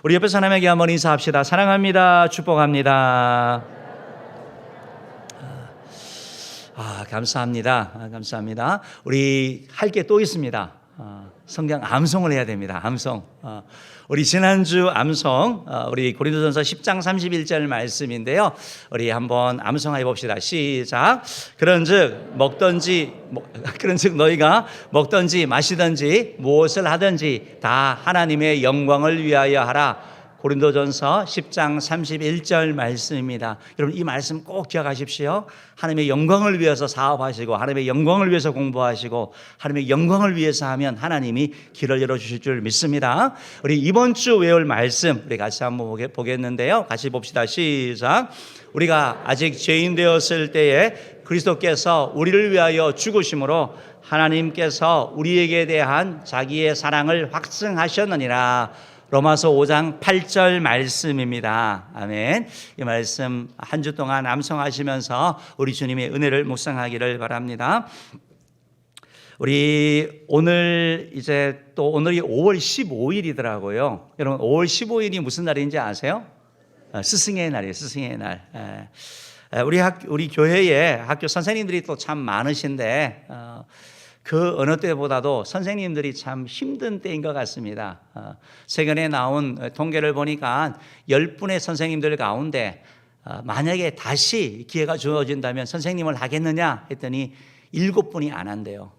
우리 옆에 사람에게 한번 인사합시다. 사랑합니다. 축복합니다. 감사합니다. 감사합니다. 우리 할 게 또 있습니다. 성경 암송을 해야 됩니다. 암송. 우리 지난주 암송, 우리 고린도전서 10장 31절 말씀인데요. 우리 한번 암송해 봅시다. 시작. 그런즉 너희가 먹든지 마시든지 무엇을 하든지 다 하나님의 영광을 위하여 하라. 고린도전서 10장 31절 말씀입니다. 여러분 이 말씀 꼭 기억하십시오. 하나님의 영광을 위해서 사업하시고 하나님의 영광을 위해서 공부하시고 하나님의 영광을 위해서 하면 하나님이 길을 열어주실 줄 믿습니다. 우리 이번 주 외울 말씀 우리 같이 한번 보겠는데요. 같이 봅시다. 시작. 우리가 아직 죄인 되었을 때에 그리스도께서 우리를 위하여 죽으심으로 하나님께서 우리에게 대한 자기의 사랑을 확증하셨느니라. 로마서 5장 8절 말씀입니다. 아멘. 이 말씀 한 주 동안 암송하시면서 우리 주님의 은혜를 묵상하기를 바랍니다. 우리 오늘이 5월 15일이더라고요. 여러분 5월 15일이 무슨 날인지 아세요? 스승의 날이에요. 스승의 날. 우리 교회에 학교 선생님들이 또 참 많으신데 그 어느 때보다도 선생님들이 참 힘든 때인 것 같습니다. 최근에 나온 통계를 보니까 10분의 선생님들 가운데 만약에 다시 기회가 주어진다면 선생님을 하겠느냐 했더니 7분이 안 한대요.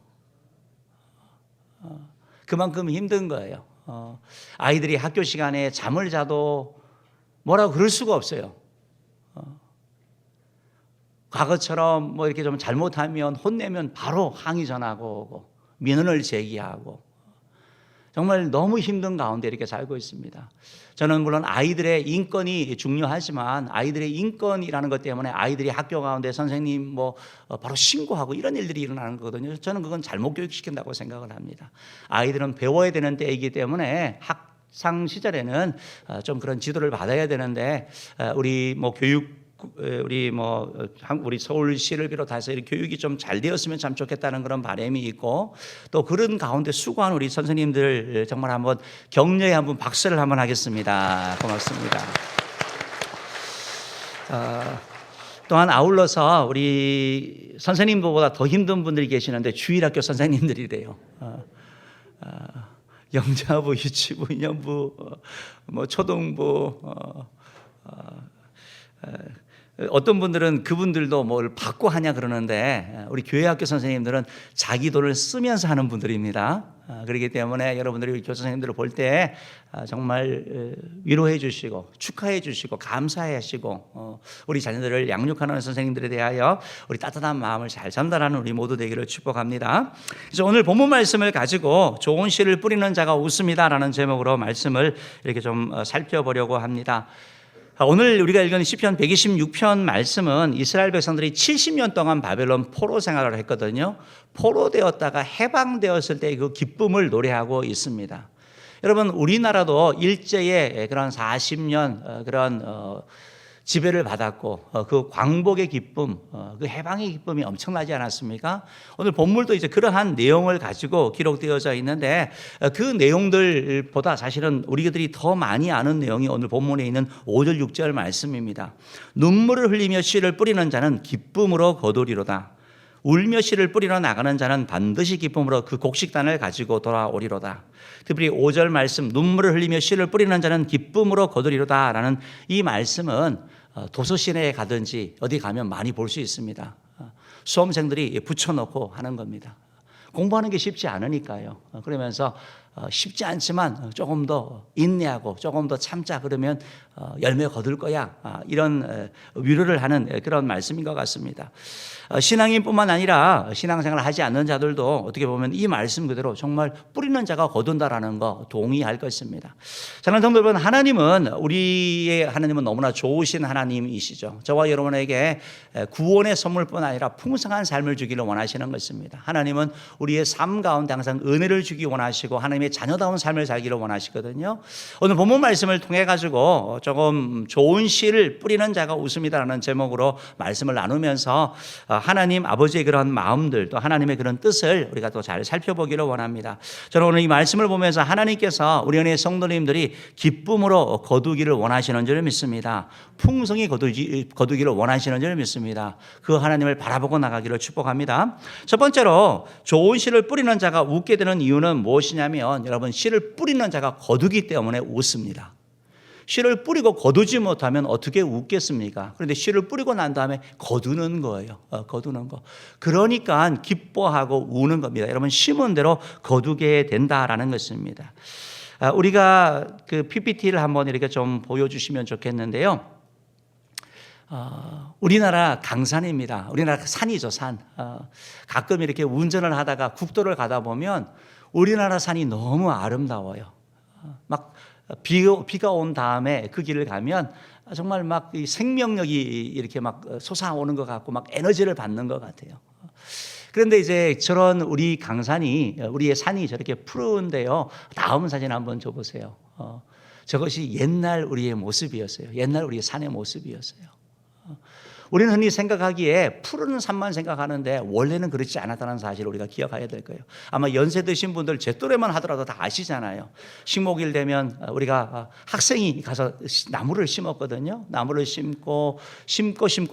그만큼 힘든 거예요. 아이들이 학교 시간에 잠을 자도 뭐라고 그럴 수가 없어요. 과거처럼 뭐 이렇게 좀 잘못하면 혼내면 바로 항의 전화가 오고 민원을 제기하고 정말 너무 힘든 가운데 이렇게 살고 있습니다. 저는 물론 아이들의 인권이 중요하지만 아이들의 인권이라는 것 때문에 아이들이 학교 가운데 선생님 바로 신고하고 이런 일들이 일어나는 거거든요. 저는 그건 잘못 교육시킨다고 생각을 합니다. 아이들은 배워야 되는 때이기 때문에 학창 시절에는 좀 그런 지도를 받아야 되는데 우리 우리 서울시를 비롯해서 이렇게 교육이 좀 잘 되었으면 참 좋겠다는 그런 바람이 있고 또 그런 가운데 수고한 우리 선생님들 정말 한번 격려에 한번 박수를 한번 하겠습니다. 고맙습니다. 또한 아울러서 우리 선생님보다 더 힘든 분들이 계시는데 주일학교 선생님들이래요. 영자부, 유치부, 인연부, 초등부, 어떤 분들은 그분들도 뭘 받고 하냐 그러는데 우리 교회학교 선생님들은 자기 돈을 쓰면서 하는 분들입니다. 그렇기 때문에 여러분들이 우리 교사 선생님들을 볼 때 정말 위로해 주시고 축하해 주시고 감사해 하시고 우리 자녀들을 양육하는 선생님들에 대하여 우리 따뜻한 마음을 잘 전달하는 우리 모두 되기를 축복합니다. 그래서 오늘 본문 말씀을 가지고 좋은 씨를 뿌리는 자가 웃습니다라는 제목으로 말씀을 이렇게 좀 살펴보려고 합니다. 오늘 우리가 읽은 시편 126편 말씀은 이스라엘 백성들이 70년 동안 바벨론 포로 생활을 했거든요. 포로되었다가 해방되었을 때 그 기쁨을 노래하고 있습니다. 여러분 우리나라도 일제의 그런 40년 그런 지배를 받았고 그 광복의 기쁨, 그 해방의 기쁨이 엄청나지 않았습니까? 오늘 본문도 이제 그러한 내용을 가지고 기록되어져 있는데 그 내용들보다 사실은 우리들이 더 많이 아는 내용이 오늘 본문에 있는 5절 6절 말씀입니다. 눈물을 흘리며 씨를 뿌리는 자는 기쁨으로 거두리로다. 울며 씨를 뿌리러 나가는 자는 반드시 기쁨으로 그 곡식단을 가지고 돌아오리로다. 특별히 5절 말씀 눈물을 흘리며 씨를 뿌리는 자는 기쁨으로 거두리로다 라는 이 말씀은 도서시내에 가든지 어디 가면 많이 볼 수 있습니다. 수험생들이 붙여놓고 하는 겁니다. 공부하는 게 쉽지 않으니까요. 그러면서 쉽지 않지만 조금 더 인내하고 조금 더 참자 그러면 열매 거둘 거야. 이런 위로를 하는 그런 말씀인 것 같습니다. 신앙인뿐만 아니라 신앙생활을 하지 않는 자들도 어떻게 보면 이 말씀 그대로 정말 뿌리는 자가 거둔다라는 거 동의할 것입니다. 사랑하는 성도 여러분, 우리의 하나님은 너무나 좋으신 하나님이시죠. 저와 여러분에게 구원의 선물뿐 아니라 풍성한 삶을 주기를 원하시는 것입니다. 하나님은 우리의 삶 가운데 항상 은혜를 주기 원하시고 하나님의 하나님의 자녀다운 삶을 살기를 원하시거든요. 오늘 본문 말씀을 통해 가지고 조금 좋은 씨를 뿌리는 자가 웃음이다라는 제목으로 말씀을 나누면서 하나님 아버지의 그런 마음들 또 하나님의 그런 뜻을 우리가 또 잘 살펴보기를 원합니다. 저는 오늘 이 말씀을 보면서 하나님께서 우리 은혜의 성도님들이 기쁨으로 거두기를 원하시는 줄 믿습니다. 풍성히 거두기를 원하시는 줄 믿습니다. 그 하나님을 바라보고 나가기를 축복합니다. 첫 번째로 좋은 씨를 뿌리는 자가 웃게 되는 이유는 무엇이냐면 여러분, 씨를 뿌리는 자가 거두기 때문에 웃습니다. 씨를 뿌리고 거두지 못하면 어떻게 웃겠습니까? 그런데 씨를 뿌리고 난 다음에 거두는 거예요. 거두는 거. 그러니까 기뻐하고 우는 겁니다. 여러분, 심은 대로 거두게 된다라는 것입니다. 우리가 그 PPT를 한번 이렇게 좀 보여주시면 좋겠는데요. 우리나라 강산입니다. 우리나라 산이죠, 산. 가끔 이렇게 운전을 하다가 국도를 가다 보면 우리나라 산이 너무 아름다워요. 막 비가 온 다음에 그 길을 가면 정말 막 이 생명력이 이렇게 막 솟아오는 것 같고 막 에너지를 받는 것 같아요. 그런데 이제 저런 우리 강산이, 우리의 산이 저렇게 푸른데요. 다음 사진 한번 줘보세요. 저것이 옛날 우리의 모습이었어요. 옛날 우리의 산의 모습이었어요. 우리는 흔히 생각하기에 푸른 산만 생각하는데 원래는 그렇지 않았다는 사실을 우리가 기억해야 될 거예요. 아마 연세 드신 분들 제 또래만 하더라도 다 아시잖아요. 식목일 되면 우리가 학생이 가서 나무를 심었거든요. 나무를 심고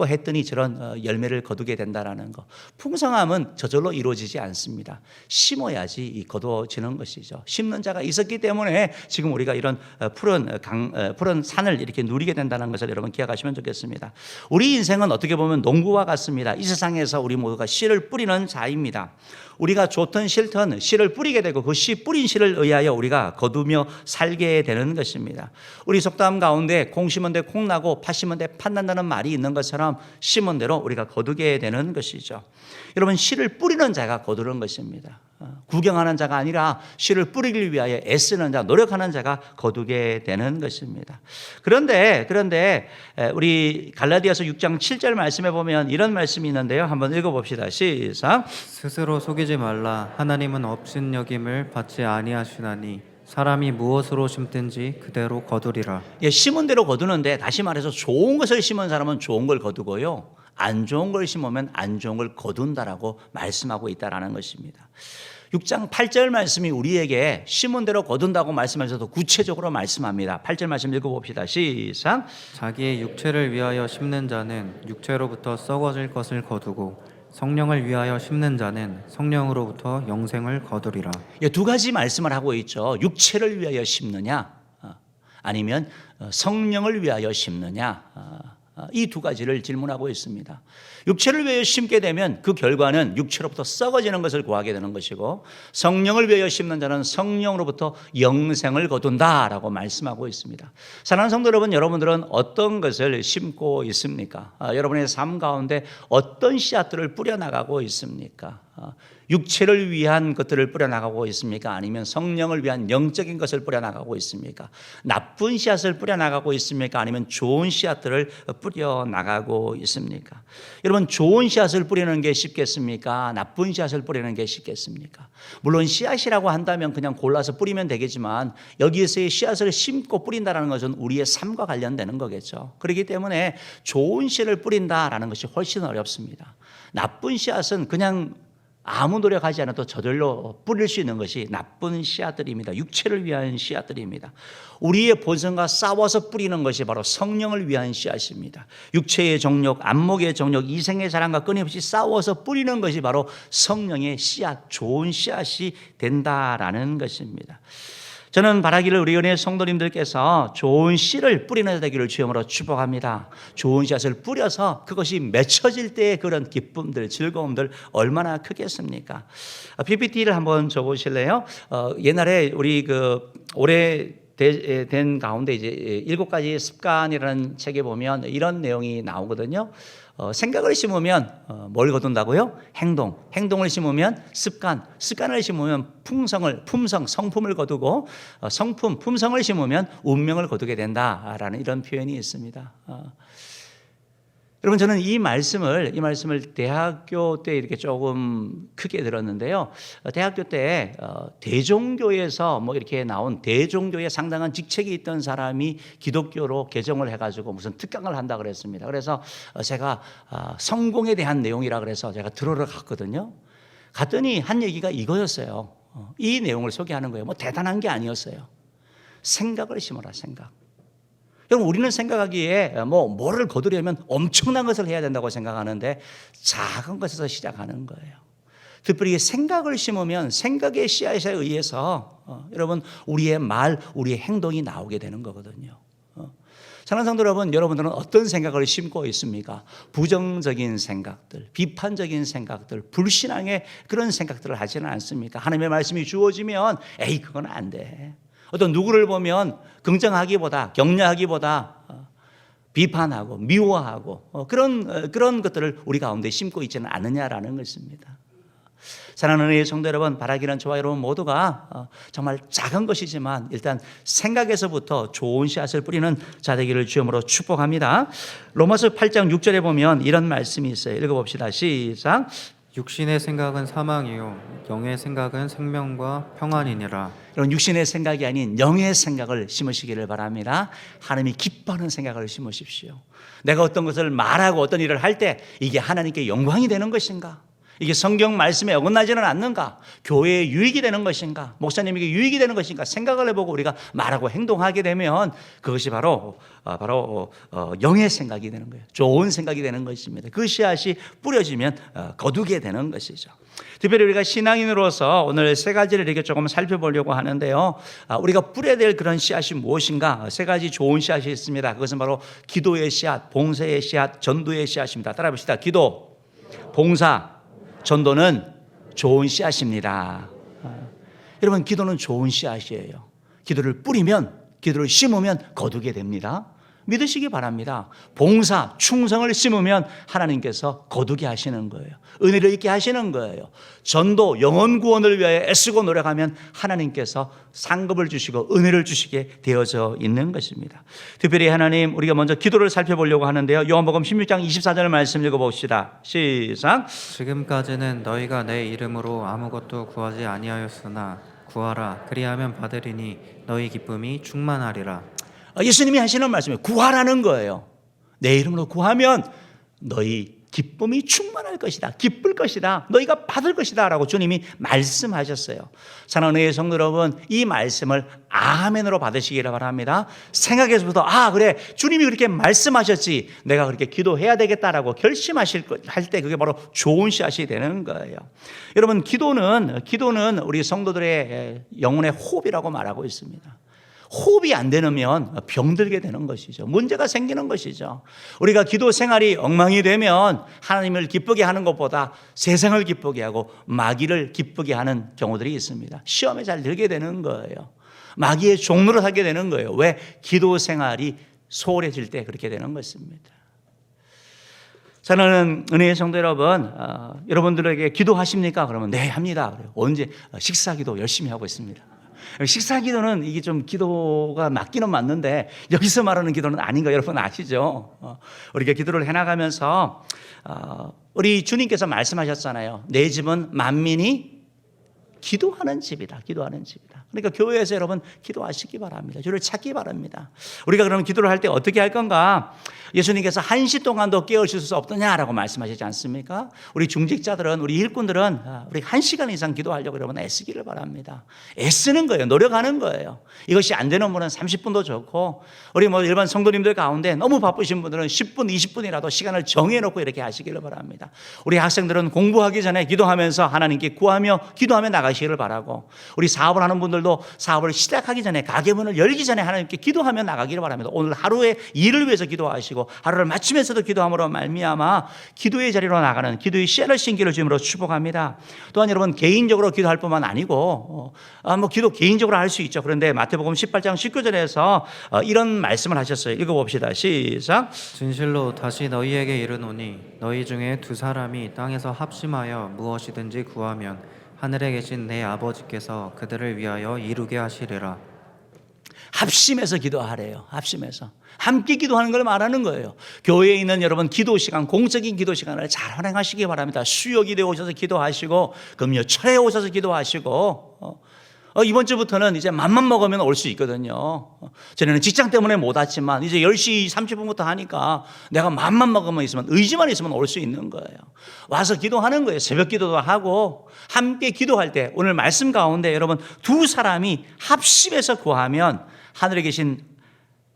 했더니 저런 열매를 거두게 된다라는 거. 풍성함은 저절로 이루어지지 않습니다. 심어야지 거두어지는 것이죠. 심는 자가 있었기 때문에 지금 우리가 이런 푸른 산을 이렇게 누리게 된다는 것을 여러분 기억하시면 좋겠습니다. 우리 인생은 어떻게 보면 농부와 같습니다. 이 세상에서 우리 모두가 씨를 뿌리는 자입니다. 우리가 좋든 싫든 씨를 뿌리게 되고 그 씨 뿌린 씨를 의하여 우리가 거두며 살게 되는 것입니다. 우리 속담 가운데 콩 심은 데 콩 나고 팥 심은 데 팥 난다는 말이 있는 것처럼 심은 대로 우리가 거두게 되는 것이죠. 여러분, 씨를 뿌리는 자가 거두는 것입니다. 구경하는 자가 아니라 씨를 뿌리기 위하여 애쓰는 자, 노력하는 자가 거두게 되는 것입니다. 그런데 우리 갈라디아서 6장 7절 말씀에 보면 이런 말씀이 있는데요. 한번 읽어봅시다. 시작. 스스로 속이지 말라. 하나님은 업신여김을 받지 아니하시나니 사람이 무엇으로 심든지 그대로 거두리라. 심은 대로 거두는데, 다시 말해서 좋은 것을 심은 사람은 좋은 걸 거두고요, 안 좋은 걸 심으면 안 좋은 걸 거둔다라고 말씀하고 있다라는 것입니다. 6장 8절 말씀이 우리에게 심은 대로 거둔다고 말씀하셔서 구체적으로 말씀합니다. 8절 말씀 읽어봅시다. 시작. 자기의 육체를 위하여 심는 자는 육체로부터 썩어질 것을 거두고 성령을 위하여 심는 자는 성령으로부터 영생을 거두리라. 두 가지 말씀을 하고 있죠. 육체를 위하여 심느냐, 아니면 성령을 위하여 심느냐, 이 두 가지를 질문하고 있습니다. 육체를 위하여 심게 되면 그 결과는 육체로부터 썩어지는 것을 구하게 되는 것이고, 성령을 위하여 심는 자는 성령으로부터 영생을 거둔다라고 말씀하고 있습니다. 사랑하는 성도 여러분, 여러분들은 어떤 것을 심고 있습니까? 여러분의 삶 가운데 어떤 씨앗들을 뿌려나가고 있습니까? 육체를 위한 것들을 뿌려나가고 있습니까? 아니면 성령을 위한 영적인 것을 뿌려나가고 있습니까? 나쁜 씨앗을 뿌려나가고 있습니까? 아니면 좋은 씨앗들을 뿌려나가고 있습니까? 여러분, 좋은 씨앗을 뿌리는 게 쉽겠습니까? 나쁜 씨앗을 뿌리는 게 쉽겠습니까? 물론 씨앗이라고 한다면 그냥 골라서 뿌리면 되겠지만, 여기에서의 씨앗을 심고 뿌린다는 것은 우리의 삶과 관련되는 거겠죠. 그렇기 때문에 좋은 씨를 뿌린다라는 것이 훨씬 어렵습니다. 나쁜 씨앗은 그냥 아무 노력하지 않아도 저절로 뿌릴 수 있는 것이 나쁜 씨앗들입니다. 육체를 위한 씨앗들입니다. 우리의 본성과 싸워서 뿌리는 것이 바로 성령을 위한 씨앗입니다. 육체의 정욕, 안목의 정욕, 이생의 사랑과 끊임없이 싸워서 뿌리는 것이 바로 성령의 씨앗, 좋은 씨앗이 된다라는 것입니다. 저는 바라기를 우리 은혜의 성도님들께서 좋은 씨를 뿌리는 되기를 주님으로 축복합니다. 좋은 씨앗을 뿌려서 그것이 맺혀질 때의 그런 기쁨들, 즐거움들 얼마나 크겠습니까? PPT를 한번 줘보실래요? 옛날에 우리 오래된 가운데 이제 7가지 습관이라는 책에 보면 이런 내용이 나오거든요. 생각을 심으면 뭘 거둔다고요? 행동을 심으면 습관을 심으면 성품을 거두고, 품성을 심으면 운명을 거두게 된다라는 이런 표현이 있습니다. 여러분 저는 이 말씀을 대학교 때 이렇게 조금 크게 들었는데요. 대학교 때 대종교에서 뭐 이렇게 나온 대종교에 상당한 직책이 있던 사람이 기독교로 개종을 해가지고 무슨 특강을 한다 그랬습니다. 그래서 제가 성공에 대한 내용이라 그래서 제가 들으러 갔거든요. 갔더니 한 얘기가 이거였어요. 이 내용을 소개하는 거예요. 뭐 대단한 게 아니었어요. 생각을 심어라, 생각. 여러분 우리는 생각하기에 뭐를 거두려면 엄청난 것을 해야 된다고 생각하는데 작은 것에서 시작하는 거예요. 특별히 생각을 심으면 생각의 씨앗에 의해서 여러분 우리의 말, 우리의 행동이 나오게 되는 거거든요. 사랑하는 성도 여러분, 여러분들은 어떤 생각을 심고 있습니까? 부정적인 생각들, 비판적인 생각들, 불신앙의 그런 생각들을 하지는 않습니까? 하나님의 말씀이 주어지면 에이 그건 안 돼. 어떤 누구를 보면 긍정하기보다 격려하기보다 비판하고 미워하고 그런 것들을 우리 가운데 심고 있지는 않느냐라는 것입니다. 사랑하는 우리 성도 여러분, 바라기는 저와 여러분 모두가 정말 작은 것이지만 일단 생각에서부터 좋은 씨앗을 뿌리는 자 되기를 주님으로 축복합니다. 로마서 8장 6절에 보면 이런 말씀이 있어요. 읽어봅시다. 시작. 육신의 생각은 사망이요 영의 생각은 생명과 평안이니라. 여러분 육신의 생각이 아닌 영의 생각을 심으시기를 바랍니다. 하나님이 기뻐하는 생각을 심으십시오. 내가 어떤 것을 말하고 어떤 일을 할 때 이게 하나님께 영광이 되는 것인가? 이게 성경 말씀에 어긋나지는 않는가? 교회에 유익이 되는 것인가? 목사님에게 유익이 되는 것인가? 생각을 해보고 우리가 말하고 행동하게 되면 그것이 바로 영의 생각이 되는 거예요. 좋은 생각이 되는 것입니다. 그 씨앗이 뿌려지면 거두게 되는 것이죠. 특별히 우리가 신앙인으로서 오늘 세 가지를 이렇게 조금 살펴보려고 하는데요. 우리가 뿌려야 될 그런 씨앗이 무엇인가? 세 가지 좋은 씨앗이 있습니다. 그것은 바로 기도의 씨앗, 봉사의 씨앗, 전도의 씨앗입니다. 따라 봅시다. 기도, 봉사, 전도는 좋은 씨앗입니다. 여러분 기도는 좋은 씨앗이에요. 기도를 뿌리면, 기도를 심으면 거두게 됩니다. 믿으시기 바랍니다. 봉사, 충성을 심으면 하나님께서 거두게 하시는 거예요. 은혜를 있게 하시는 거예요. 전도, 영혼 구원을 위하여 애쓰고 노력하면 하나님께서 상급을 주시고 은혜를 주시게 되어져 있는 것입니다. 특별히 하나님, 우리가 먼저 기도를 살펴보려고 하는데요. 요한복음 16장 24절 말씀 읽어봅시다. 시작. 지금까지는 너희가 내 이름으로 아무것도 구하지 아니하였으나 구하라 그리하면 받으리니 너희 기쁨이 충만하리라. 예수님이 하시는 말씀이 구하라는 거예요. 내 이름으로 구하면 너희 기쁨이 충만할 것이다. 기쁠 것이다. 너희가 받을 것이다 라고 주님이 말씀하셨어요. 사랑하는 성도 여러분, 이 말씀을 아멘으로 받으시기를 바랍니다. 생각에서부터 그래 주님이 그렇게 말씀하셨지 내가 그렇게 기도해야 되겠다라고 결심하실 할 때 그게 바로 좋은 씨앗이 되는 거예요. 여러분 기도는 우리 성도들의 영혼의 호흡이라고 말하고 있습니다. 호흡이 안 되면 병들게 되는 것이죠. 문제가 생기는 것이죠. 우리가 기도 생활이 엉망이 되면 하나님을 기쁘게 하는 것보다 세상을 기쁘게 하고 마귀를 기쁘게 하는 경우들이 있습니다. 시험에 잘 들게 되는 거예요. 마귀의 종로를 하게 되는 거예요. 왜? 기도 생활이 소홀해질 때 그렇게 되는 것입니다. 저는 은혜의 성도 여러분, 여러분들에게 기도하십니까? 그러면 네 합니다. 언제? 식사 기도 열심히 하고 있습니다. 식사 기도는 이게 좀 기도가 맞기는 맞는데 여기서 말하는 기도는 아닌 거 여러분 아시죠? 우리가 기도를 해나가면서 우리 주님께서 말씀하셨잖아요. 내 집은 만민이 기도하는 집이다. 기도하는 집이다. 그러니까 교회에서 여러분 기도하시기 바랍니다. 주를 찾기 바랍니다. 우리가 그러면 기도를 할 때 어떻게 할 건가? 예수님께서 1시 동안도 깨우실 수 없느냐라고 말씀하시지 않습니까? 우리 중직자들은, 우리 일꾼들은 우리 1시간 이상 기도하려고 여러분 애쓰기를 바랍니다. 애쓰는 거예요. 노력하는 거예요. 이것이 안 되는 분은 30분도 좋고, 우리 일반 성도님들 가운데 너무 바쁘신 분들은 10분, 20분이라도 시간을 정해놓고 이렇게 하시기를 바랍니다. 우리 학생들은 공부하기 전에 기도하면서 하나님께 구하며 기도하며 나가시기를 바라고, 우리 사업을 하는 분들도 사업을 시작하기 전에, 가게문을 열기 전에 하나님께 기도하며 나가기를 바랍니다. 오늘 하루의 일을 위해서 기도하시고 하루를 마치면서도 기도함으로 말미암아 기도의 자리로 나가는 기도의 씨앗을 심기를 주님으로 축복합니다. 또한 여러분 개인적으로 기도할 뿐만 아니고 기도 개인적으로 할 수 있죠. 그런데 마태복음 18장 19절에서 이런 말씀을 하셨어요. 읽어봅시다. 시작. 진실로 다시 너희에게 이르노니 너희 중에 두 사람이 땅에서 합심하여 무엇이든지 구하면 하늘에 계신 내 아버지께서 그들을 위하여 이루게 하시리라. 합심해서 기도하래요. 합심해서. 함께 기도하는 걸 말하는 거예요. 교회에 있는 여러분 기도 시간, 공적인 기도 시간을 잘 활용하시기 바랍니다. 수요 기도에 오셔서 기도하시고 금요 철에 오셔서 기도하시고 이번 주부터는 이제 맘만 먹으면 올 수 있거든요. 전에는 직장 때문에 못 왔지만 이제 10시 30분부터 하니까 내가 맘만 먹으면 있으면 의지만 있으면 올 수 있는 거예요. 와서 기도하는 거예요. 새벽 기도도 하고 함께 기도할 때 오늘 말씀 가운데 여러분 두 사람이 합심해서 구하면 하늘에 계신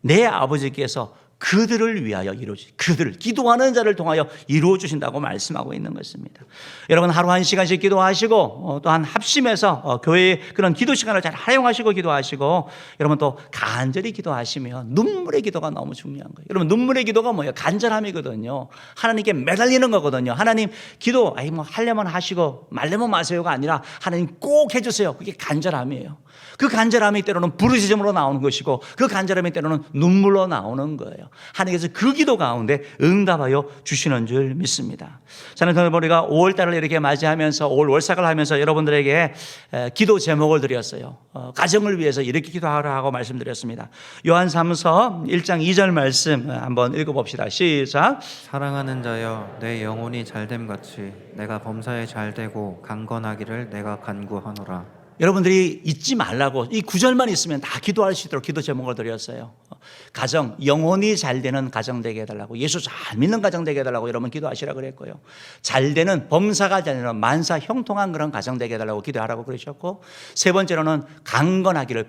내 아버지께서 그들을 위하여 그들을 기도하는 자를 통하여 이루어 주신다고 말씀하고 있는 것입니다. 여러분 하루 한 시간씩 기도하시고 또한 합심해서 교회의 그런 기도 시간을 잘 활용하시고 기도하시고 여러분 또 간절히 기도하시면 눈물의 기도가 너무 중요한 거예요. 여러분 눈물의 기도가 뭐예요? 간절함이거든요. 하나님께 매달리는 거거든요. 하나님 기도 하려면 하시고 말려면 마세요가 아니라 하나님 꼭 해주세요. 그게 간절함이에요. 그 간절함이 때로는 부르짖음으로 나오는 것이고 그 간절함이 때로는 눈물로 나오는 거예요. 하나님께서 그 기도 가운데 응답하여 주시는 줄 믿습니다. 저는 오늘 우리가 5월달을 이렇게 맞이하면서 5월 월삭을 하면서 여러분들에게 기도 제목을 드렸어요. 가정을 위해서 이렇게 기도하라고 말씀드렸습니다. 요한 3서 1장 2절 말씀 한번 읽어봅시다. 시작. 사랑하는 자여 내 영혼이 잘됨 같이 내가 범사에 잘되고 강건하기를 내가 간구하노라. 여러분들이 잊지 말라고 이 구절만 있으면 다 기도할 수 있도록 기도 제목을 드렸어요. 가정, 영혼이 잘 되는 가정 되게 해달라고, 예수 잘 믿는 가정 되게 해달라고 여러분 기도하시라 그랬고요. 잘 되는 범사가 아니라 만사 형통한 그런 가정 되게 해달라고 기도하라고 그러셨고, 세 번째로는 강건하기를,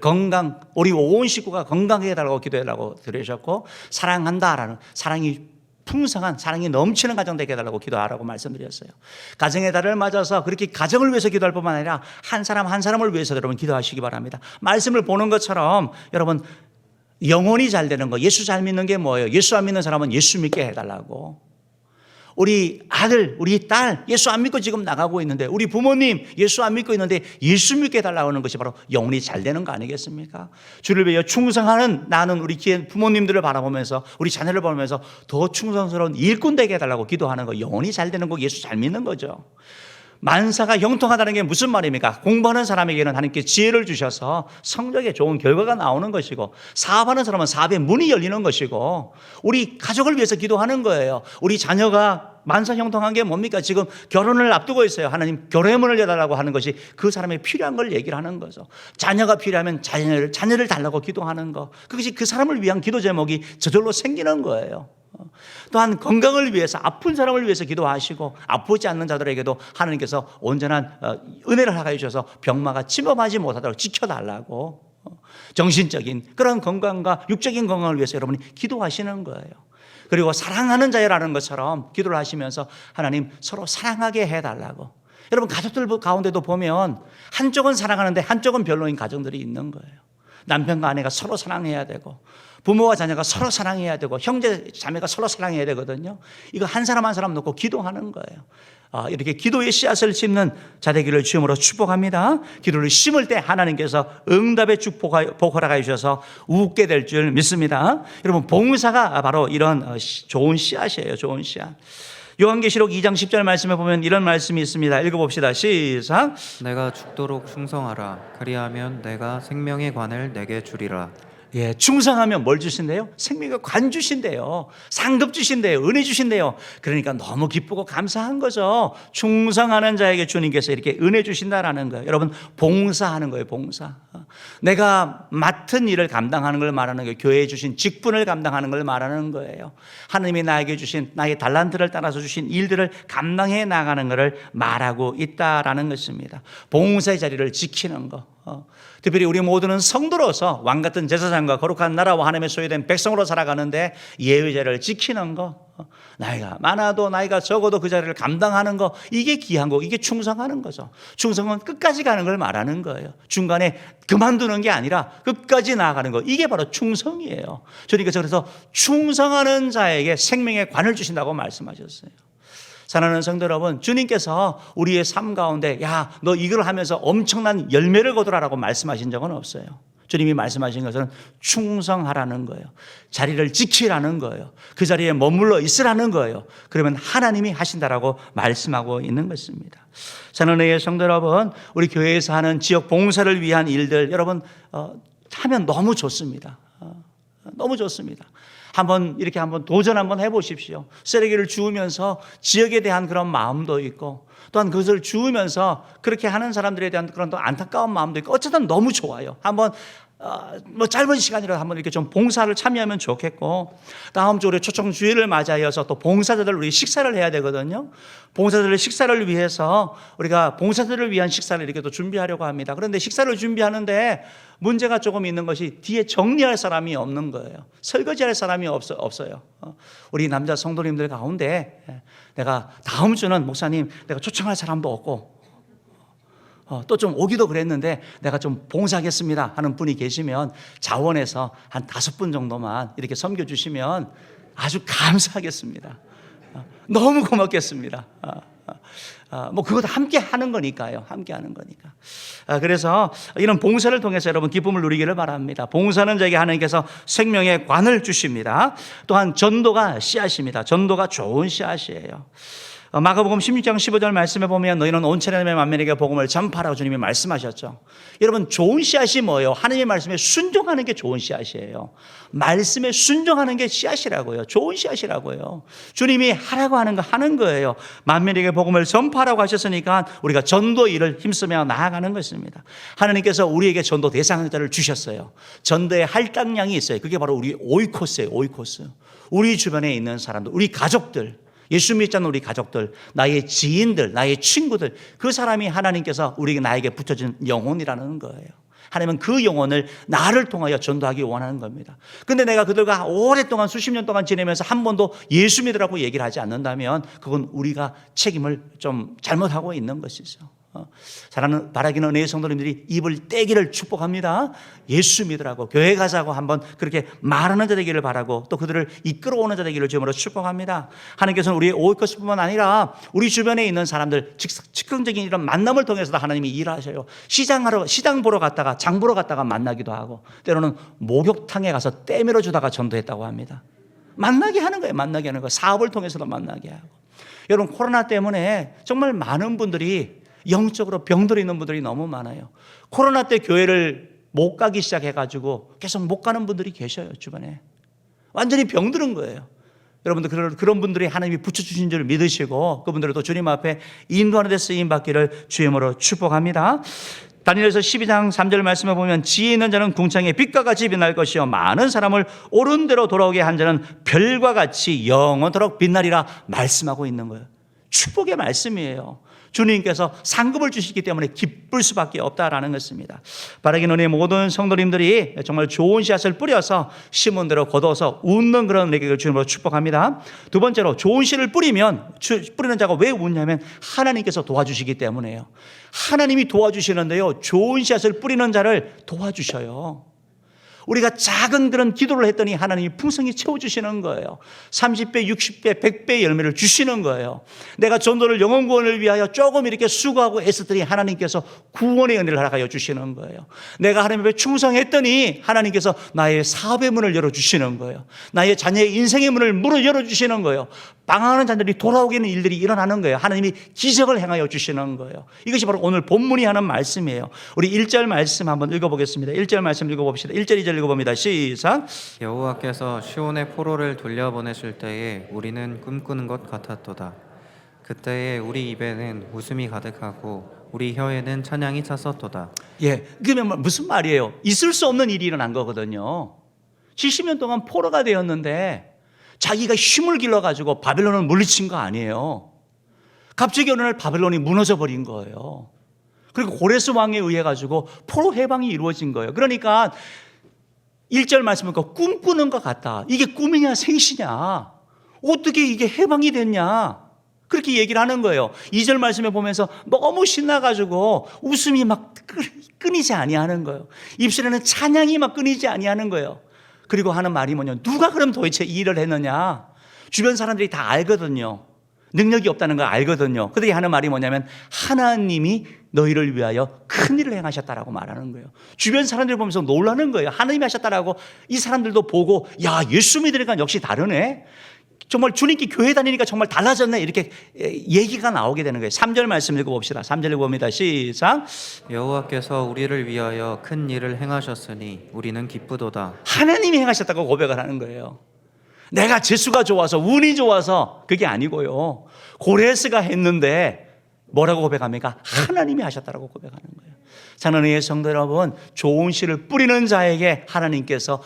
우리 온 식구가 건강하게 해달라고 기도해달라고 들으셨고, 사랑한다라는, 사랑이 풍성한 사랑이 넘치는 가정 되게 해달라고 기도하라고 말씀드렸어요. 가정의 달을 맞아서 그렇게 가정을 위해서 기도할 뿐만 아니라 한 사람 한 사람을 위해서 여러분 기도하시기 바랍니다. 말씀을 보는 것처럼 여러분 영혼이 잘 되는 거, 예수 잘 믿는 게 뭐예요? 예수 안 믿는 사람은 예수 믿게 해달라고. 우리 아들, 우리 딸 예수 안 믿고 지금 나가고 있는데, 우리 부모님 예수 안 믿고 있는데 예수 믿게 해달라고 하는 것이 바로 영혼이 잘 되는 거 아니겠습니까? 주를 위하여 충성하는 나는 우리 부모님들을 바라보면서, 우리 자녀를 보면서 더 충성스러운 일꾼 되게 해달라고 기도하는 거, 영혼이 잘 되는 거, 예수 잘 믿는 거죠. 만사가 형통하다는 게 무슨 말입니까? 공부하는 사람에게는 하나님께 지혜를 주셔서 성적에 좋은 결과가 나오는 것이고, 사업하는 사람은 사업의 문이 열리는 것이고, 우리 가족을 위해서 기도하는 거예요. 우리 자녀가 만사 형통한 게 뭡니까? 지금 결혼을 앞두고 있어요. 하나님 결혼의 문을 여달라고 하는 것이 그 사람의 필요한 걸 얘기를 하는 거죠. 자녀가 필요하면 자녀를 달라고 기도하는 거, 그것이 그 사람을 위한 기도 제목이 저절로 생기는 거예요. 또한 건강을 위해서, 아픈 사람을 위해서 기도하시고, 아프지 않는 자들에게도 하나님께서 온전한 은혜를 허가해 주셔서 병마가 침범하지 못하도록 지켜달라고, 정신적인 그런 건강과 육적인 건강을 위해서 여러분이 기도하시는 거예요. 그리고 사랑하는 자여라는 것처럼 기도를 하시면서 하나님 서로 사랑하게 해달라고. 여러분 가족들 가운데도 보면 한쪽은 사랑하는데 한쪽은 별로인 가정들이 있는 거예요. 남편과 아내가 서로 사랑해야 되고, 부모와 자녀가 서로 사랑해야 되고, 형제 자매가 서로 사랑해야 되거든요. 이거 한 사람 한 사람 놓고 기도하는 거예요. 이렇게 기도의 씨앗을 심는 자 되기를 주님으로 축복합니다. 기도를 심을 때 하나님께서 응답의 축복 허락해 주셔서 웃게 될 줄 믿습니다. 여러분 봉사가 바로 이런 좋은 씨앗이에요. 좋은 씨앗. 요한계시록 2장 10절 말씀에 보면 이런 말씀이 있습니다. 읽어봅시다. 시작. 내가 죽도록 충성하라. 그리하면 내가 생명의 관을 내게 주리라. 예, 충성하면 뭘 주신대요? 생명의 관 주신대요. 상급 주신대요. 은혜 주신대요. 그러니까 너무 기쁘고 감사한 거죠. 충성하는 자에게 주님께서 이렇게 은혜 주신다라는 거예요. 여러분 봉사하는 거예요. 봉사. 내가 맡은 일을 감당하는 걸 말하는 거예요. 교회에 주신 직분을 감당하는 걸 말하는 거예요. 하나님이 나에게 주신, 나의 달란트를 따라서 주신 일들을 감당해 나가는 것을 말하고 있다라는 것입니다. 봉사의 자리를 지키는 거. 특별히 우리 모두는 성도로서 왕같은 제사장과 거룩한 나라와 하나님의 소유된 백성으로 살아가는데 예의자를 지키는 거, 나이가 많아도 나이가 적어도 그 자리를 감당하는 거, 이게 귀한 거, 이게 충성하는 거죠. 충성은 끝까지 가는 걸 말하는 거예요. 중간에 그만두는 게 아니라 끝까지 나아가는 거, 이게 바로 충성이에요. 주님께서 그래서 충성하는 자에게 생명의 관을 주신다고 말씀하셨어요. 사랑하는 성도 여러분, 주님께서 우리의 삶 가운데 야, 너 이걸 하면서 엄청난 열매를 거두라라고 말씀하신 적은 없어요. 주님이 말씀하신 것은 충성하라는 거예요. 자리를 지키라는 거예요. 그 자리에 머물러 있으라는 거예요. 그러면 하나님이 하신다라고 말씀하고 있는 것입니다. 사랑하는 성도 여러분, 우리 교회에서 하는 지역 봉사를 위한 일들, 여러분 하면 너무 좋습니다. 너무 좋습니다. 이렇게 한번 도전 한번 해보십시오. 쓰레기를 주우면서 지역에 대한 그런 마음도 있고, 또한 그것을 주우면서 그렇게 하는 사람들에 대한 그런 또 안타까운 마음도 있고, 어쨌든 너무 좋아요. 한번 뭐 짧은 시간이라도 한번 이렇게 좀 봉사를 참여하면 좋겠고, 다음 주 우리 초청 주일을 맞이하여서 또 봉사자들 우리 식사를 해야 되거든요. 봉사자들의 식사를 위해서 우리가 봉사자들을 위한 식사를 이렇게 또 준비하려고 합니다. 그런데 식사를 준비하는데 문제가 조금 있는 것이 뒤에 정리할 사람이 없는 거예요. 설거지할 사람이 없어요. 우리 남자 성도님들 가운데 내가 다음 주는 목사님 내가 초청할 사람도 없고 또 좀 오기도 그랬는데 내가 좀 봉사하겠습니다 하는 분이 계시면 자원에서 한 5분 정도만 이렇게 섬겨주시면 아주 감사하겠습니다. 너무 고맙겠습니다. 뭐 그것도 함께 하는 거니까요. 함께 하는 거니까. 그래서 이런 봉사를 통해서 여러분 기쁨을 누리기를 바랍니다. 봉사는 저에게 하나님께서 생명의 관을 주십니다. 또한 전도가 씨앗입니다. 전도가 좋은 씨앗이에요. 마가복음 16장 15절 말씀에 보면 너희는 온 세상의 만민에게 복음을 전파라고 주님이 말씀하셨죠. 여러분 좋은 씨앗이 뭐예요? 하나님의 말씀에 순종하는 게 좋은 씨앗이에요. 말씀에 순종하는 게 씨앗이라고요. 좋은 씨앗이라고요. 주님이 하라고 하는 거 하는 거예요. 만민에게 복음을 전파라고 하셨으니까 우리가 전도 일을 힘쓰며 나아가는 것입니다. 하나님께서 우리에게 전도 대상자를 주셨어요. 전도의 할당량이 있어요. 그게 바로 우리 오이코스예요. 오이코스. 우리 주변에 있는 사람들, 우리 가족들, 예수 믿지 않는 우리 가족들, 나의 지인들, 나의 친구들, 그 사람이 하나님께서 나에게 붙여준 영혼이라는 거예요. 하나님은 그 영혼을 나를 통하여 전도하기 원하는 겁니다. 근데 내가 그들과 오랫동안 수십 년 동안 지내면서 한 번도 예수 믿으라고 얘기를 하지 않는다면 그건 우리가 책임을 좀 잘못하고 있는 것이죠. 사랑하는 바라기는 은혜의 성도님들이 입을 떼기를 축복합니다. 예수 믿으라고, 교회 가자고 한번 그렇게 말하는 자 되기를 바라고, 또 그들을 이끌어오는 자 되기를 주님으로 축복합니다. 하나님께서는 우리의 오이코스뿐만 아니라 우리 주변에 있는 사람들, 즉흥적인 이런 만남을 통해서도 하나님이 일하셔요. 시장 보러 갔다가, 장 보러 갔다가 만나기도 하고, 때로는 목욕탕에 가서 때밀어 주다가 전도했다고 합니다. 만나게 하는 거예요. 만나게 하는 거. 사업을 통해서도 만나게 하고. 여러분 코로나 때문에 정말 많은 분들이 영적으로 병들어 있는 분들이 너무 많아요. 코로나 때 교회를 못 가기 시작해가지고 계속 못 가는 분들이 계셔요. 주변에 완전히 병들은 거예요. 여러분들 그런 분들이 하나님이 붙여주신 줄 믿으시고 그분들을 또 주님 앞에 인도하는 데 쓰임받기를 주님으로 축복합니다. 다니엘서 12장 3절 말씀에 보면 지혜 있는 자는 궁창에 빛과 같이 빛날 것이요 많은 사람을 옳은 대로 돌아오게 한 자는 별과 같이 영원토록 빛나리라 말씀하고 있는 거예요. 축복의 말씀이에요. 주님께서 상급을 주시기 때문에 기쁠 수밖에 없다라는 것입니다. 바라기는 은혜의 모든 성도님들이 정말 좋은 씨앗을 뿌려서 심은 대로 거둬서 웃는 그런 은혜를 주님으로 축복합니다. 두 번째로 좋은 씨를 뿌리는 자가 왜 웃냐면 하나님께서 도와주시기 때문에요. 하나님이 도와주시는데요, 좋은 씨앗을 뿌리는 자를 도와주셔요. 우리가 작은 그런 기도를 했더니 하나님이 풍성히 채워주시는 거예요. 30배, 60배, 100배의 열매를 주시는 거예요. 내가 전도를 영혼 구원을 위하여 조금 이렇게 수고하고 애썼더니 하나님께서 구원의 은혜를 허락하여 주시는 거예요. 내가 하나님 앞에 충성했더니 하나님께서 나의 사업의 문을 열어주시는 거예요. 나의 자녀의 인생의 문을 열어주시는 거예요. 방황하는 자들이 돌아오게 하는 일들이 일어나는 거예요. 하나님이 기적을 행하여 주시는 거예요. 이것이 바로 오늘 본문이 하는 말씀이에요. 우리 1절 말씀 한번 읽어보겠습니다. 1절 말씀 읽어봅시다. 1절 2절 읽어봅니다. 시작. 여호와께서 시온의 포로를 돌려보내실 때에 우리는 꿈꾸는 것 같았도다. 그때에 우리 입에는 웃음이 가득하고 우리 혀에는 찬양이 찼었도다. 예, 그러면 무슨 말이에요? 있을 수 없는 일이 일어난 거거든요. 70년 동안 포로가 되었는데 자기가 힘을 길러가지고 바벨론을 물리친 거 아니에요. 갑자기 어느 날 바벨론이 무너져 버린 거예요. 그리고 고레스 왕에 의해 가지고 포로 해방이 이루어진 거예요. 그러니까 1절 말씀은 꿈꾸는 것 같다. 이게 꿈이냐 생시냐, 어떻게 이게 해방이 됐냐, 그렇게 얘기를 하는 거예요. 2절 말씀에 보면서 너무 신나가지고 웃음이 막 끊이지 아니하는 거예요. 입술에는 찬양이 막 끊이지 아니하는 거예요. 그리고 하는 말이 뭐냐, 누가 그럼 도대체 이 일을 했느냐. 주변 사람들이 다 알거든요. 능력이 없다는 걸 알거든요. 그들이 하는 말이 뭐냐면 하나님이 너희를 위하여 큰 일을 행하셨다라고 말하는 거예요. 주변 사람들 보면서 놀라는 거예요. 하나님이 하셨다라고 이 사람들도 보고, 야, 예수 믿으니까 역시 다르네. 정말 주님께 교회 다니니까 정말 달라졌네 이렇게 얘기가 나오게 되는 거예요. 3절 말씀 읽어봅시다. 3절 읽어봅니다. 시작. 여호와께서 우리를 위하여 큰 일을 행하셨으니 우리는 기쁘도다. 하나님이 행하셨다고 고백을 하는 거예요. 내가 재수가 좋아서 운이 좋아서 그게 아니고요. 고레스가 했는데 뭐라고 고백합니까? 하나님이 하셨다라고 고백하는 거예요. 사랑하는 의의 성도 여러분, 좋은 씨를 뿌리는 자에게 하나님께서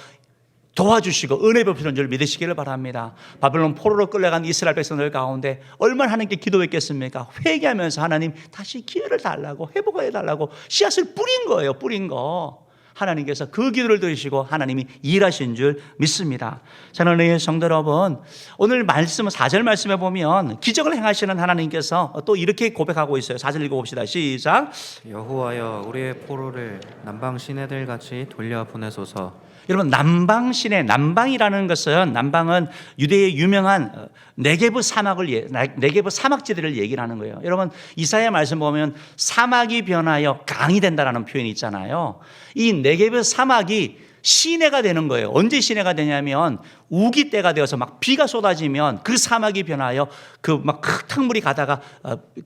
도와주시고 은혜 베푸는 줄 믿으시기를 바랍니다. 바벨론 포로로 끌려간 이스라엘 백성들 가운데 얼마나 하나님께 기도했겠습니까? 회개하면서 하나님 다시 기회를 달라고, 회복해 달라고 씨앗을 뿌린 거예요. 뿌린 거. 하나님께서 그 기도를 들으시고 하나님이 일하신 줄 믿습니다. 저는 의의 성도 여러분, 오늘 말씀은 4절 말씀에 보면 기적을 행하시는 하나님께서 또 이렇게 고백하고 있어요. 4절 읽어봅시다. 시작. 여호와여 우리의 포로를 남방 시내들 같이 돌려보내소서. 여러분, 남방시내, 남방이라는 것은, 남방은 유대의 유명한 네게브 네게브 사막지대를 얘기를 하는 거예요. 여러분, 이사야 말씀 보면 사막이 변하여 강이 된다라는 표현이 있잖아요. 이 네게브 사막이 시내가 되는 거예요. 언제 시내가 되냐면 우기 때가 되어서 막 비가 쏟아지면 그 사막이 변하여 그 막 흙탕물이 가다가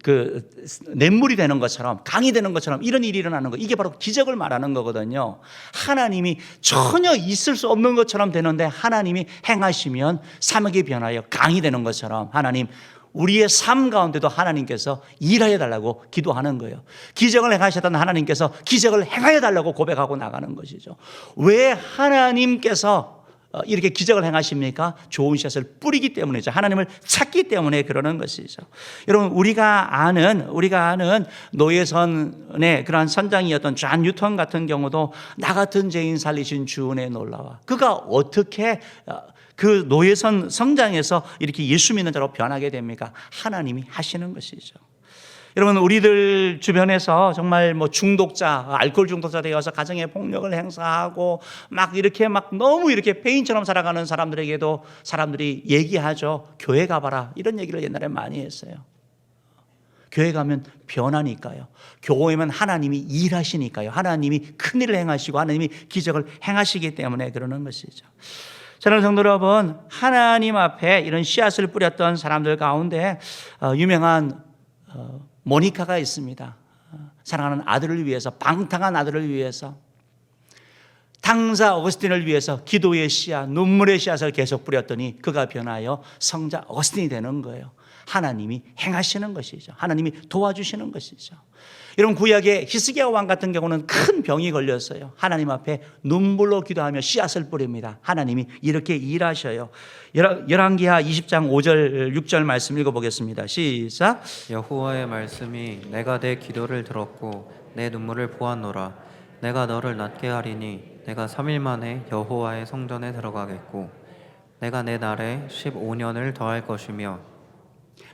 그 냇물이 되는 것처럼, 강이 되는 것처럼 이런 일이 일어나는 거. 이게 바로 기적을 말하는 거거든요. 하나님이 전혀 있을 수 없는 것처럼 되는데 하나님이 행하시면 사막이 변하여 강이 되는 것처럼 하나님 우리의 삶 가운데도 하나님께서 일하여 달라고 기도하는 거예요. 기적을 행하셨던 하나님께서 기적을 행하여 달라고 고백하고 나가는 것이죠. 왜 하나님께서 이렇게 기적을 행하십니까? 좋은 씨앗을 뿌리기 때문이죠. 하나님을 찾기 때문에 그러는 것이죠. 여러분, 우리가 아는 노예선의 그러한 선장이었던 존 뉴턴 같은 경우도 나 같은 죄인 살리신 주 은혜에 놀라와. 그가 어떻게 그 노예선 성장에서 이렇게 예수 믿는 자로 변하게 됩니까? 하나님이 하시는 것이죠. 여러분, 우리들 주변에서 정말 뭐 중독자, 알코올 중독자 되어서 가정에 폭력을 행사하고 막 이렇게 막 너무 이렇게 페인처럼 살아가는 사람들에게도 사람들이 얘기하죠. 교회 가봐라. 이런 얘기를 옛날에 많이 했어요. 교회 가면 변하니까요. 교회면 하나님이 일하시니까요. 하나님이 큰일을 행하시고 하나님이 기적을 행하시기 때문에 그러는 것이죠. 저는 성도 여러분, 하나님 앞에 이런 씨앗을 뿌렸던 사람들 가운데 유명한 모니카가 있습니다. 사랑하는 아들을 위해서, 방탕한 아들을 위해서, 당사 어거스틴을 위해서 기도의 씨앗, 눈물의 씨앗을 계속 뿌렸더니 그가 변하여 성자 어거스틴이 되는 거예요. 하나님이 행하시는 것이죠. 하나님이 도와주시는 것이죠. 여러분, 구약의 히스기야 왕 같은 경우는 큰 병이 걸렸어요. 하나님 앞에 눈물로 기도하며 씨앗을 뿌립니다. 하나님이 이렇게 일하셔요. 열왕기하 20장 5절 6절 말씀 읽어보겠습니다. 시작. 여호와의 말씀이 내가 내 기도를 들었고 내 눈물을 보았노라. 내가 너를 낫게 하리니 내가 3일 만에 여호와의 성전에 들어가겠고 내가 내 날에 15년을 더할 것이며.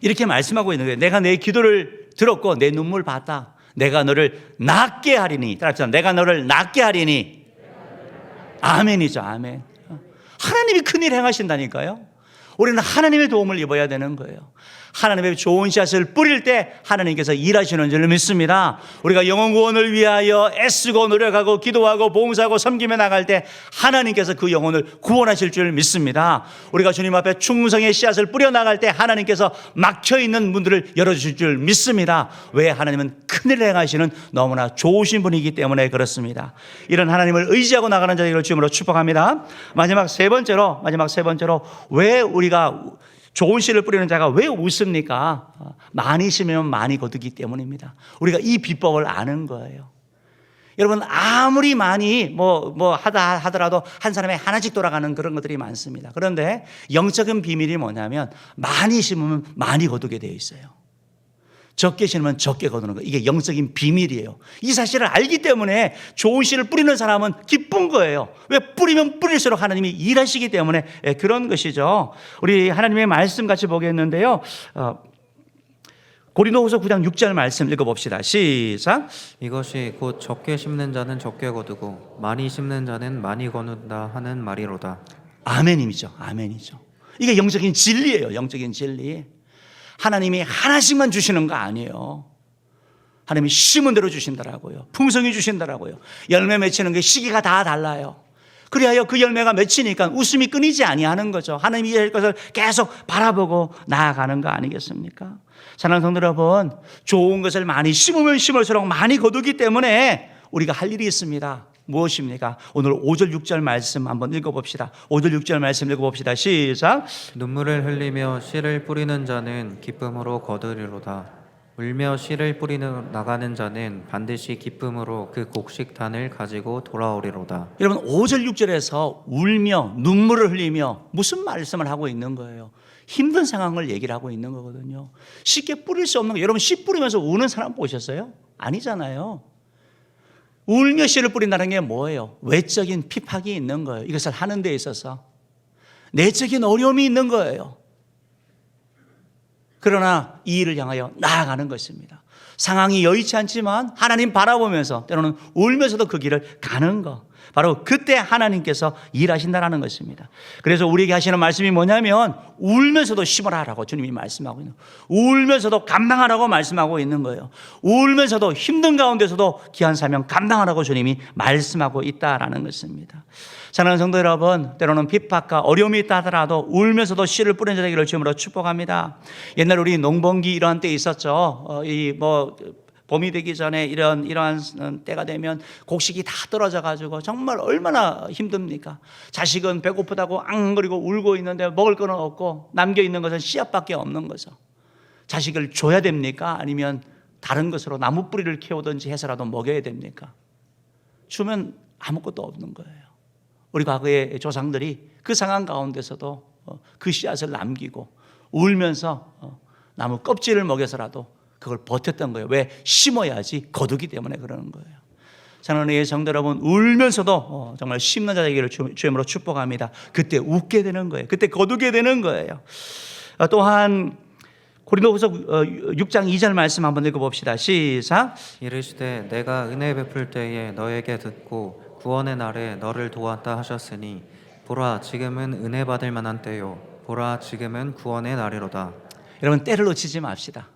이렇게 말씀하고 있는 거예요. 내가 내 기도를 들었고 내 눈물 봤다. 내가 너를 낫게 하리니. 따라합시다. 내가 너를 낫게 하리니. 아멘이죠. 아멘. 하나님이 큰일 행하신다니까요. 우리는 하나님의 도움을 입어야 되는 거예요. 하나님의 좋은 씨앗을 뿌릴 때 하나님께서 일하시는 줄 믿습니다. 우리가 영혼 구원을 위하여 애쓰고 노력하고 기도하고 봉사하고 섬기며 나갈 때 하나님께서 그 영혼을 구원하실 줄 믿습니다. 우리가 주님 앞에 충성의 씨앗을 뿌려 나갈 때 하나님께서 막혀있는 문들을 열어주실 줄 믿습니다. 왜? 하나님은 큰일을 행하시는 너무나 좋으신 분이기 때문에 그렇습니다. 이런 하나님을 의지하고 나가는 자들을 주님으로 축복합니다. 마지막 세 번째로 왜 우리가 좋은 씨를 뿌리는 자가 왜 웃습니까? 많이 심으면 많이 거두기 때문입니다. 우리가 이 비법을 아는 거예요. 여러분, 아무리 많이 하더라도 한 사람에 하나씩 돌아가는 그런 것들이 많습니다. 그런데 영적인 비밀이 뭐냐면 많이 심으면 많이 거두게 되어 있어요. 적게 심으면 적게 거두는 거. 이게 영적인 비밀이에요. 이 사실을 알기 때문에 좋은 씨를 뿌리는 사람은 기쁜 거예요. 왜? 뿌리면 뿌릴수록 하나님이 일하시기 때문에 그런 것이죠. 우리 하나님의 말씀 같이 보겠는데요. 고린도후서 9장 6절 말씀 읽어봅시다. 시작. 이것이 곧 적게 심는 자는 적게 거두고 많이 심는 자는 많이 거둔다 하는 말이로다. 아멘이죠. 아멘이죠. 이게 영적인 진리예요. 영적인 진리. 하나님이 하나씩만 주시는 거 아니에요. 하나님이 심은 대로 주신다라고요. 풍성히 주신다라고요. 열매 맺히는 게 시기가 다 달라요. 그리하여 그 열매가 맺히니까 웃음이 끊이지 아니하는 거죠. 하나님이 할 것을 계속 바라보고 나아가는 거 아니겠습니까? 사랑하는 성도 여러분, 좋은 것을 많이 심으면 심을수록 많이 거두기 때문에 우리가 할 일이 있습니다. 무엇입니까? 오늘 5절 6절 말씀 한번 읽어봅시다. 5절 6절 말씀 읽어봅시다. 시작. 눈물을 흘리며 씨를 뿌리는 자는 기쁨으로 거두리로다. 울며 씨를 뿌리는 나가는 자는 반드시 기쁨으로 그 곡식단을 가지고 돌아오리로다. 여러분 5절 6절에서 울며 눈물을 흘리며 무슨 말씀을 하고 있는 거예요? 힘든 상황을 얘기를 하고 있는 거거든요. 쉽게 뿌릴 수 없는 거. 여러분 씨 뿌리면서 우는 사람 보셨어요? 아니잖아요. 울며 씨를 뿌린다는 게 뭐예요? 외적인 핍박이 있는 거예요. 이것을 하는 데 있어서 내적인 어려움이 있는 거예요. 그러나 이 일을 향하여 나아가는 것입니다. 상황이 여의치 않지만 하나님 바라보면서 때로는 울면서도 그 길을 가는 것, 바로 그때 하나님께서 일하신다는 것입니다. 그래서 우리에게 하시는 말씀이 뭐냐면 울면서도 심으라라고 주님이 말씀하고 있는 거예요. 울면서도 감당하라고 말씀하고 있는 거예요. 울면서도 힘든 가운데서도 귀한 사명 감당하라고 주님이 말씀하고 있다라는 것입니다. 사랑하는 성도 여러분, 때로는 핍박과 어려움이 있다 하더라도 울면서도 씨를 뿌리는 자 되기를 주님으로 축복합니다. 옛날 우리 농번기 이러한 때 있었죠. 봄이 되기 전에 이러한 때가 되면 곡식이 다 떨어져 가지고 정말 얼마나 힘듭니까? 자식은 배고프다고 앙거리고 울고 있는데 먹을 거는 없고 남겨 있는 것은 씨앗밖에 없는 거죠. 자식을 줘야 됩니까? 아니면 다른 것으로 나무 뿌리를 키우든지 해서라도 먹여야 됩니까? 주면 아무것도 없는 거예요. 우리 과거의 조상들이 그 상황 가운데서도 그 씨앗을 남기고 울면서 나무 껍질을 먹여서라도 그걸 버텼던 거예요. 왜? 심어야지 거두기 때문에 그러는 거예요. 사랑하는 성도 여러분, 울면서도 정말 심는 자 되기를 주님으로 축복합니다. 그때 웃게 되는 거예요. 그때 거두게 되는 거예요. 또한 고린도후서 6장 2절 말씀 한번 읽어봅시다. 시작. 이르시되 내가 은혜 베풀 때에 너에게 듣고 구원의 날에 너를 도왔다 하셨으니 보라 지금은 은혜 받을 만한 때요 보라 지금은 구원의 날이로다. 여러분 때를 놓치지 맙시다.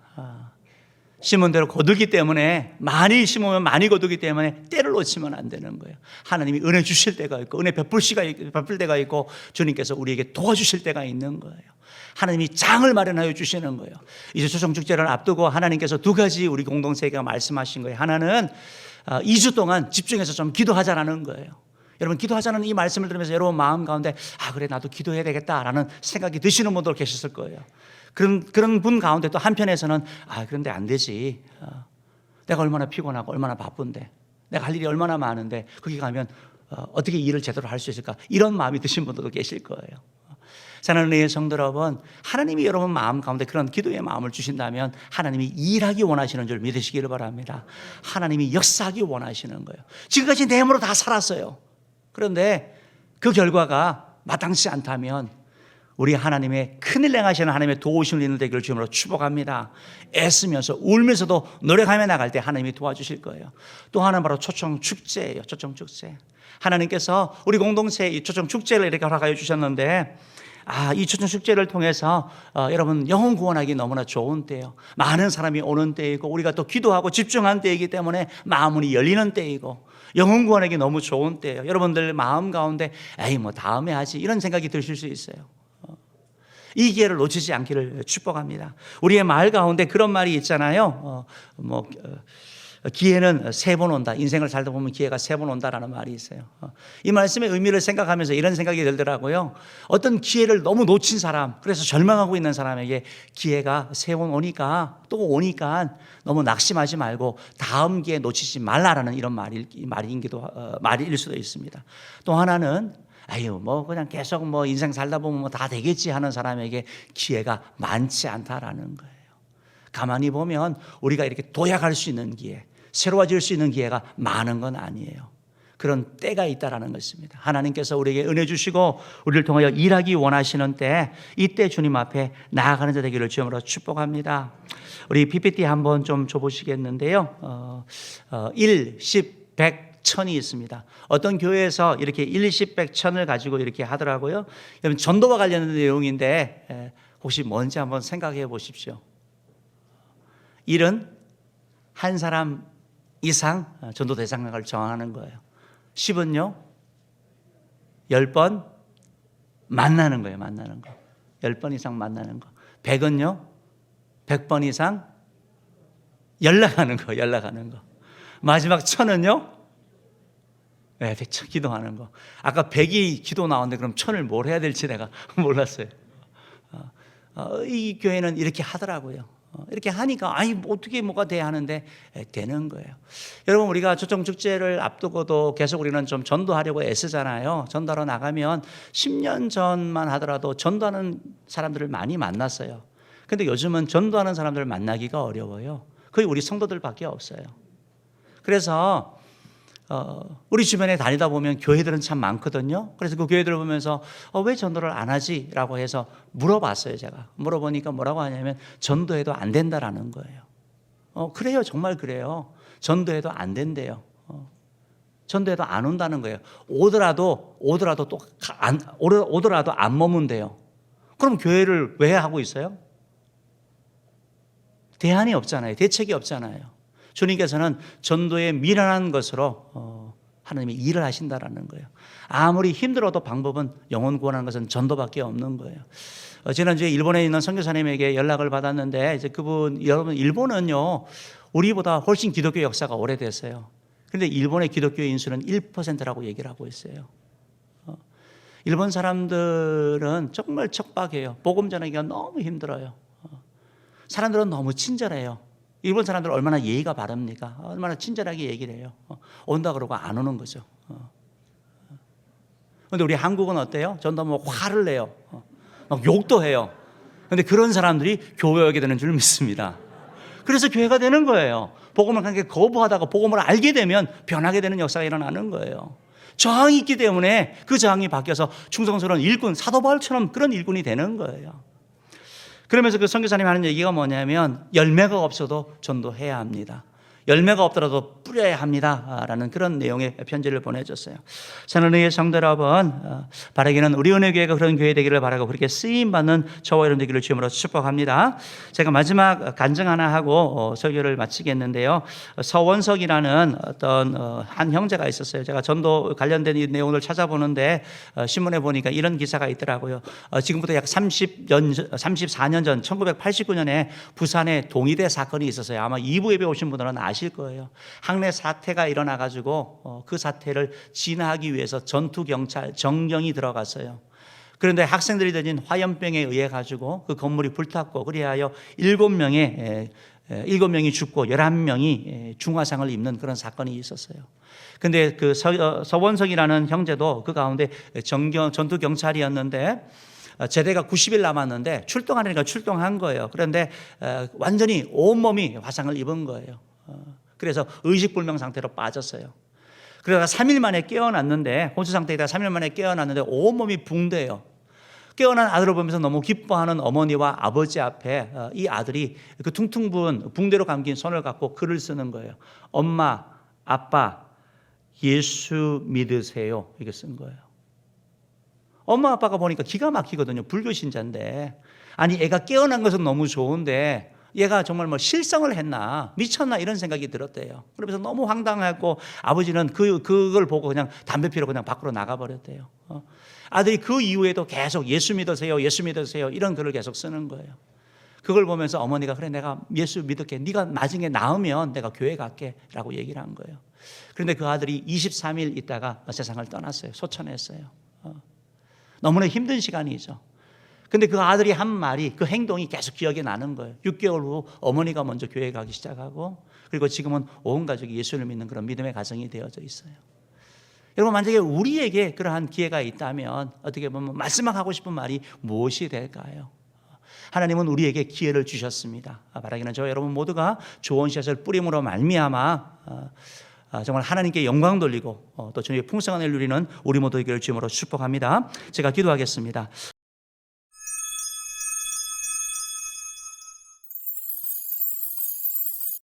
심은 대로 거두기 때문에 많이 심으면 많이 거두기 때문에 때를 놓치면 안 되는 거예요. 하나님이 은혜 주실 때가 있고 은혜 베풀 때가 있고 주님께서 우리에게 도와주실 때가 있는 거예요. 하나님이 장을 마련하여 주시는 거예요. 이제 초청축제를 앞두고 하나님께서 두 가지 우리 공동체가 말씀하신 거예요. 하나는 2주 동안 집중해서 좀 기도하자라는 거예요. 여러분 기도하자는 이 말씀을 들으면서 여러분 마음 가운데 그래 나도 기도해야 되겠다라는 생각이 드시는 분들 계셨을 거예요. 그런 분 가운데 또 한편에서는 그런데 안 되지. 내가 얼마나 피곤하고 얼마나 바쁜데 내가 할 일이 얼마나 많은데 거기 가면 어떻게 일을 제대로 할 수 있을까 이런 마음이 드신 분들도 계실 거예요. 사랑하는 성도 여러분, 하나님이 여러분 마음 가운데 그런 기도의 마음을 주신다면 하나님이 일하기 원하시는 줄 믿으시기를 바랍니다. 하나님이 역사하기 원하시는 거예요. 지금까지 내 힘으로 다 살았어요. 그런데 그 결과가 마땅치 않다면 우리 하나님의 큰일 행하시는 하나님의 도우심을 있는 되기를 주님으로 축복합니다. 애쓰면서 울면서도 노력하며 나갈 때 하나님이 도와주실 거예요. 또 하나는 바로 초청축제예요. 초청축제. 하나님께서 우리 공동체에 이 초청축제를 이렇게 허락하여 주셨는데 이 초청축제를 통해서 여러분 영혼 구원하기 너무나 좋은 때예요. 많은 사람이 오는 때이고 우리가 또 기도하고 집중한 때이기 때문에 마음문이 열리는 때이고 영혼 구원하기 너무 좋은 때예요. 여러분들 마음 가운데 뭐 다음에 하지 이런 생각이 드실 수 있어요. 이 기회를 놓치지 않기를 축복합니다. 우리의 말 가운데 그런 말이 있잖아요. 기회는 3번 온다. 인생을 살다 보면 기회가 3번 온다라는 말이 있어요. 이 말씀의 의미를 생각하면서 이런 생각이 들더라고요. 어떤 기회를 너무 놓친 사람, 그래서 절망하고 있는 사람에게 기회가 3번 오니까 또 오니까 너무 낙심하지 말고 다음 기회 놓치지 말라라는 이런 말일 수도 있습니다. 또 하나는 그냥 계속 인생 살다 보면 다 되겠지 하는 사람에게 기회가 많지 않다라는 거예요. 가만히 보면 우리가 이렇게 도약할 수 있는 기회, 새로워질 수 있는 기회가 많은 건 아니에요. 그런 때가 있다라는 것입니다. 하나님께서 우리에게 은혜 주시고 우리를 통하여 일하기 원하시는 때, 이때 주님 앞에 나아가는 자 되기를 주님으로 축복합니다. 우리 PPT 한번 좀 줘보시겠는데요. 1, 10, 100, 1000이 있습니다. 어떤 교회에서 이렇게 1, 10, 100, 1000을 가지고 이렇게 하더라고요. 여러분 전도와 관련된 내용인데 혹시 뭔지 한번 생각해 보십시오. 1은 한 사람 이상 전도 대상을 정하는 거예요. 10은요 10번 만나는 거예요. 만나는 거. 10번 이상 만나는 거. 100은요? 100번 이상 연락하는 거. 연락하는 거. 마지막 1000은요? 네, 100천 기도하는 거. 아까 100이 기도 나오는데 그럼 1000을 뭘 해야 될지 내가 몰랐어요. 이 교회는 이렇게 하더라고요. 이렇게 하니까 아니 어떻게 뭐가 돼야 하는데 되는 거예요. 여러분 우리가 초청축제를 앞두고도 계속 우리는 좀 전도하려고 애쓰잖아요. 전도하러 나가면 10년 전만 하더라도 전도하는 사람들을 많이 만났어요. 근데 요즘은 전도하는 사람들을 만나기가 어려워요. 거의 우리 성도들밖에 없어요. 그래서 우리 주변에 다니다 보면 교회들은 참 많거든요. 그래서 그 교회들을 보면서 왜 전도를 안 하지? 라고 해서 물어봤어요. 제가 물어보니까 뭐라고 하냐면 전도해도 안 된다라는 거예요. 그래요. 정말 그래요. 전도해도 안 된대요. 전도해도 안 온다는 거예요. 오더라도 안 머문대요. 그럼 교회를 왜 하고 있어요? 대안이 없잖아요. 대책이 없잖아요. 주님께서는 전도의 미련한 것으로 하나님이 일을 하신다라는 거예요. 아무리 힘들어도 방법은 영혼 구원하는 것은 전도밖에 없는 거예요. 지난주에 일본에 있는 선교사님에게 연락을 받았는데 이제 여러분 일본은요 우리보다 훨씬 기독교 역사가 오래됐어요. 그런데 일본의 기독교 인수는 1%라고 얘기를 하고 있어요. 일본 사람들은 정말 척박해요. 복음 전하기가 너무 힘들어요. 사람들은 너무 친절해요. 일본 사람들 얼마나 예의가 바릅니까? 얼마나 친절하게 얘기를 해요. 온다 그러고 안 오는 거죠. 그런데 우리 한국은 어때요? 전도하면 화를 내요. 막 욕도 해요. 그런데 그런 사람들이 교회 오게 되는 줄 믿습니다. 그래서 교회가 되는 거예요. 복음을 하는 게 거부하다가 복음을 알게 되면 변하게 되는 역사가 일어나는 거예요. 저항이 있기 때문에 그 저항이 바뀌어서 충성스러운 일꾼, 사도 바울처럼 그런 일꾼이 되는 거예요. 그러면서 그 선교사님이 하는 얘기가 뭐냐면 열매가 없어도 전도해야 합니다. 열매가 없더라도 뿌려야 합니다라는 그런 내용의 편지를 보내줬어요. 사랑하는 성도 여러분, 바라기는 우리 은혜교회가 그런 교회 되기를 바라고 그렇게 쓰임받는 저와 여러분 되기를 주님으로 축복합니다. 제가 마지막 간증 하나 하고 설교를 마치겠는데요. 서원석이라는 어떤 한 형제가 있었어요. 제가 전도 관련된 이 내용을 찾아보는데 신문에 보니까 이런 기사가 있더라고요. 지금부터 약 34년 전 1989년에 부산에 동의대 사건이 있었어요. 아마 2부 예배 오신 분들은 아실 거예요. 학내 사태가 일어나가지고 그 사태를 진화하기 위해서 전투경찰 정경이 들어갔어요. 그런데 학생들이 던진 화염병에 의해 가지고 그 건물이 불탔고 그리하여 7명이 죽고 11명이 중화상을 입는 그런 사건이 있었어요. 근데 그 서원석이라는 형제도 그 가운데 전투경찰이었는데 제대가 90일 남았는데 출동하려니까 출동한 거예요. 그런데 완전히 온몸이 화상을 입은 거예요. 그래서 의식불명 상태로 빠졌어요. 그러다가 3일 만에 깨어났는데 혼수 상태에다 3일 만에 깨어났는데 온몸이 붕대요. 깨어난 아들을 보면서 너무 기뻐하는 어머니와 아버지 앞에 이 아들이 그 퉁퉁 부은 붕대로 감긴 손을 갖고 글을 쓰는 거예요. 엄마, 아빠, 예수 믿으세요. 이렇게 쓴 거예요. 엄마 아빠가 보니까 기가 막히거든요. 불교 신자인데 아니 애가 깨어난 것은 너무 좋은데 얘가 정말 뭐 실성을 했나 미쳤나 이런 생각이 들었대요. 그러면서 너무 황당하고 아버지는 그걸 보고 그냥 담배 피러 그냥 밖으로 나가버렸대요. 아들이 그 이후에도 계속 예수 믿으세요 예수 믿으세요 이런 글을 계속 쓰는 거예요. 그걸 보면서 어머니가 그래 내가 예수 믿을게 네가 나중에 나으면 내가 교회 갈게 라고 얘기를 한 거예요. 그런데 그 아들이 23일 있다가 세상을 떠났어요. 소천했어요. 너무나 힘든 시간이죠. 근데 그 아들이 한 말이 그 행동이 계속 기억에 나는 거예요. 6개월 후 어머니가 먼저 교회 가기 시작하고 그리고 지금은 온 가족이 예수를 믿는 그런 믿음의 가정이 되어져 있어요. 여러분 만약에 우리에게 그러한 기회가 있다면 어떻게 보면 마지막 하고 싶은 말이 무엇이 될까요? 하나님은 우리에게 기회를 주셨습니다. 바라기는 저 여러분 모두가 좋은 씨앗을 뿌림으로 말미암아 정말 하나님께 영광 돌리고 또 주님의 풍성한 은혜를 누리는 우리 모두에게 주님으로 축복합니다. 제가 기도하겠습니다.